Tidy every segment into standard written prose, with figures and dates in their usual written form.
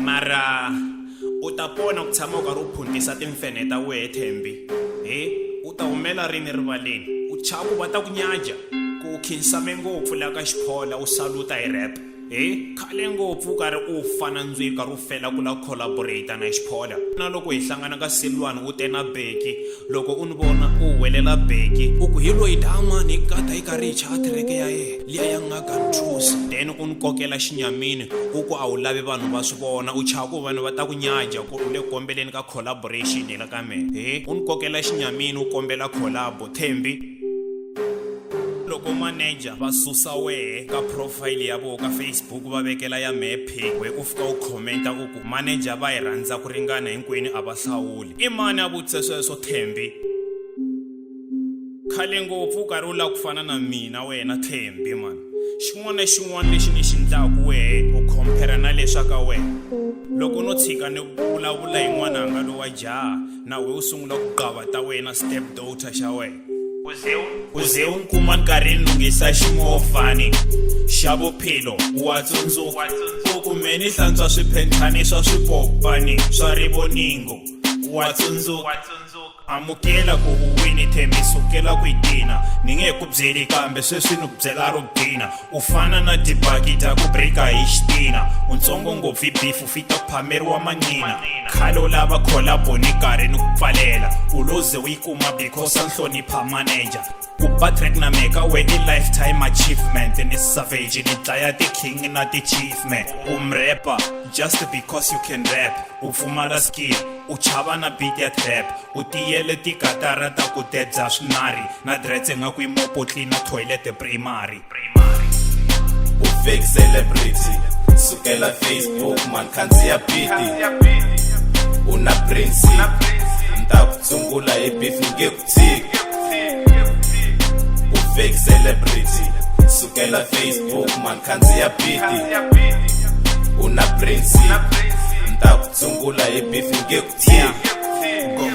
mara u ta pona ku tshama u karhi u phuntisa timfene ta wehe Thembi u ta humela rini rivaleni u chava ku va ta ku nyaja ku khinsame ngopfu la ka xiphola u saluta hi rap khale ngopfu u karhi u fana ndzwi karhi u fela ku la collaborate na xiphola na loko hi hlangana ka Silwane u te na Beki loko u ni vona u welela Beki u ku hi loyi damani hi kata hi karhi hi chaya track ya ye liya ya nga Ganthusi then u ni kokela xinyamini u ku a wu lavi vanhu va swi vona u chava ku vanhu va ta ku nyaja ku u le kombeleni ka collaboration la ka mehe u ni kokela xinyamini u kombela collabo Thembi loko manager va susa wehe ka profile ya vo ka Facebook va vekela ya mehe pic we u fika u commenta u ku manager va hi rhandza ku ringana hinkwenu a va hlawuli i mani a vutise sweswo Thembi khale ngopfu u karhi u lava ku fana na mina wena Thembi man xin'wana na xin'wana lexi ni xi ndlaku wehe u compare na leswaka wena loko no tshika ni vulavula hi n'wananga lowa jaha na we u sungula ku qava ta wena step daughter xa wena uze u nkuma nkarhi ni lunghisa ximovhani xa vuphilo wa tsundzuka u kumeni hlantswa swiphenthani swa swipopani swa rivoningo wa tsundzuka amukela ku u wini Thembi sukela ku idina ni nge ku byeli kambe sweswi ni ku byela ro bina u fana na dibaki ta ku breaka hi xitina untsongo ngopfu hi beef fita ku phameriwa manina khale u lava collabo ni karhi ni ku pfalela u loze u yi kuma because a nhlonipha manager ku ba track na meka we i lifetime achievement ni savage ni dlaya ti-king na ti-chief man umrepa just because you can rap u pfumala skill u chava na beat ya trap u tiyele tikatara ta ku dedza swinari na dretse nga ku imopotli na toilet primary u fake celebrity sukela Facebook man khandziya biti una prince nta ku tshungula hi beef nge ku tshiki u fake celebrity sukela Facebook man khandziya biti una prince nta ku tshungula hi beef nge ku tshiki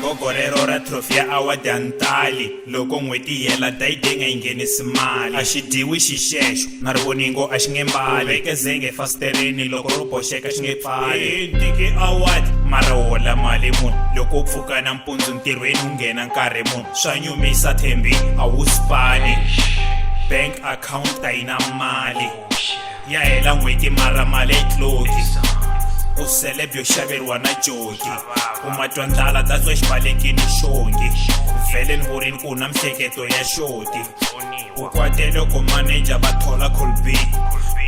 gogorero ra trophy ya award ya ntali loko n'hweti yela dayidenge yi nghenisi mali a xi dyiwi xixexo na rivoningo a xi nge mbali veke zenge fastereni loko ro boxeka xi nge pfali tiki award mara hola mali munhu loko u pfuka nampundzu ntirhweni u nghena nkarhi munhu swa nyumisa Thembi a wu spani bank account a yi na mali ya hela n'hweti mara mali yi tloki u celebyo xaveriwa na joki u matwa ndlala ta tswa xibalekini xongi vhele ni vurini ku na mihleketo ya xoti u kwate loko manager va thola Colby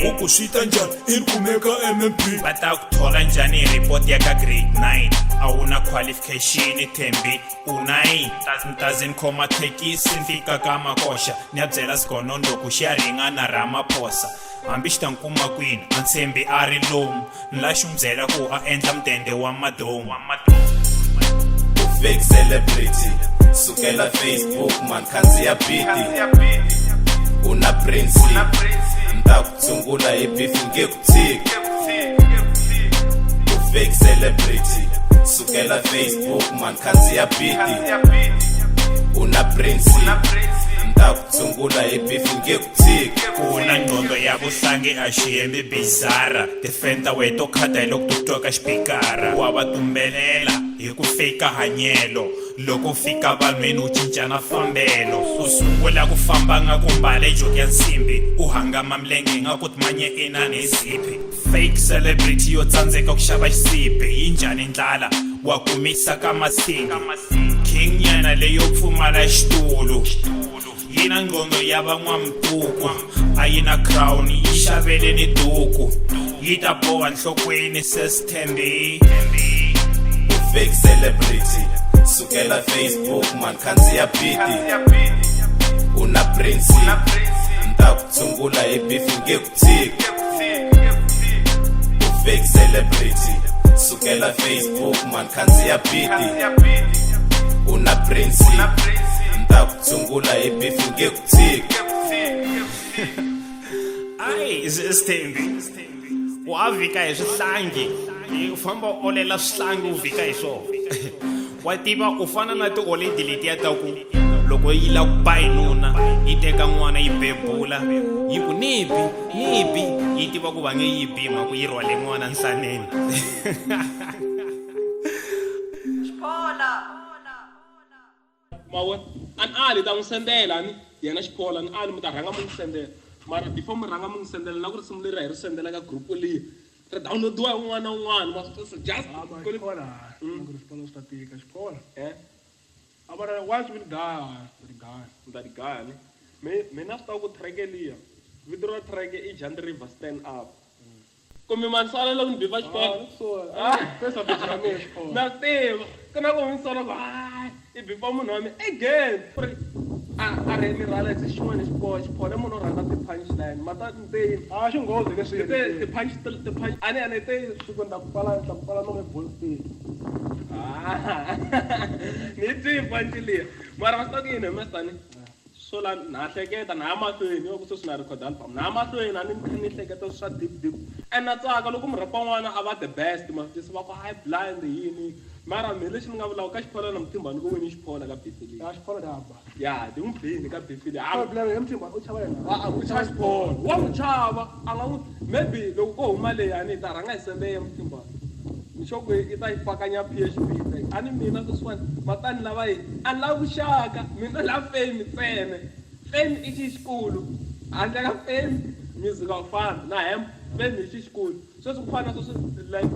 u ku swi ta njhani i kumeka MMP va ta ku thola njhani hi report ya ka grade 9 a wu na qualification Thembi u 9 ntazi ni khoma thekisi ni fika ka makoxa ni ya byela Sikonono loko xi ya ringa na Ramaphosa hambi xi ta nkuma kwini a Thembi a ri lomu ni la xi n'wi byela ku a endla mudende wa madomu u fake celebrity sukela Facebook man khandziya biti una prince nta ku tshungula hi beef nge ku tshiki u fake celebrity sukela Facebook man khandziya biti una prince nta ku tshungula hi beef nge ku tshiki ku na ngqondo ya vuhlangi a xiyembi bizarra tifenta we to khata hi loko to twa ka xipikara wa va tumbelela hi ku fika hanyelo loko fika vanhwini u cincana fambelo u sungula ku famba nga ku mbale joki ya nsimbi u hangama milenge nga ku timanye inani hi ziphi fake celebrity yo tsandzeka ku xava xisibi yi njhani ndlala wa kumisa ka masingi king nyana leyo pfumala xitulu yi na ngqondo ya van'wampuku a yi na crown yi xavele ni duku yi ta boha nhlokweni ses Thembi u fake celebrity sukela Facebook man khandziya biti una prince nta ku tshungula hi beef nge ku tshiki u fake celebrity sukela Facebook man khandziya biti una prince nta ku tshungula hi beef nge ku tshiki ai Thembi wa vika hi swihlangi u famba u olela swihlangi u vika hi swona wa tiva u fana na tiolidi letiya ta ku loko loko yi la ku ba hi nuna yi teka n'wana yi bebula yi ku nibi yi tiva ku va nge yi bima ku yi rhwale n'wana nsaneni mawe an ali ta n'wi sendela ni yena xiphola ni ali mi ta rhanga mi n'wi sendela mara before mi rhanga mi n'wi sendela na ku ri simu leri hi ri sendela ka group liya ri downloadiwa hi un'wana na un'wana ma just Xipolo swi ta tika xipolo a vona once we die mi ta ti gaya ni mina swi ta ku treke liya vito ra treke i Jand River Stand Up kumbe manisala loko ni biva xipolo pesa bya mina xipolo na tiva ku na ku mi sola ku i bifa munhu wa mi again a ri ni rhala hi xin'wana xipolo munhu o rhandza ti-punchline mata nteni a xi nghozi leswi ti-punch ani te siku ta ku pfala no me ball stick ni twi punch liya mara va swi ta ku yini humesani so la na hleketa na ya mahlweni yo ku sweswi na record album na ya mahlweni a ni kha ni hleketa swa deep and na tsaka loko murapa n'wana a va the best mafitisi va ku high blind yini mara mi lexi ni nga vulaka ka xiphola na mutimba ni ku wini xiphola ka bifili a xipolo daba ya ti n'wi bini ka bifili problem ya mutimba u chava yena u chava xiphola wa n'wi chava a nga n'wi maybe loko ko huma leyani hi ta rhanga hi sembe ya mutimba nxoko i ta yi pakanya PHP a ni mina sweswiwani matani lava yini a ni lava vuxaka mina lava fame ntsena fame i xi xikulu handle ka fame music a wu fani na hemp fame hi xi xikulu sweswi ku fana sweswi like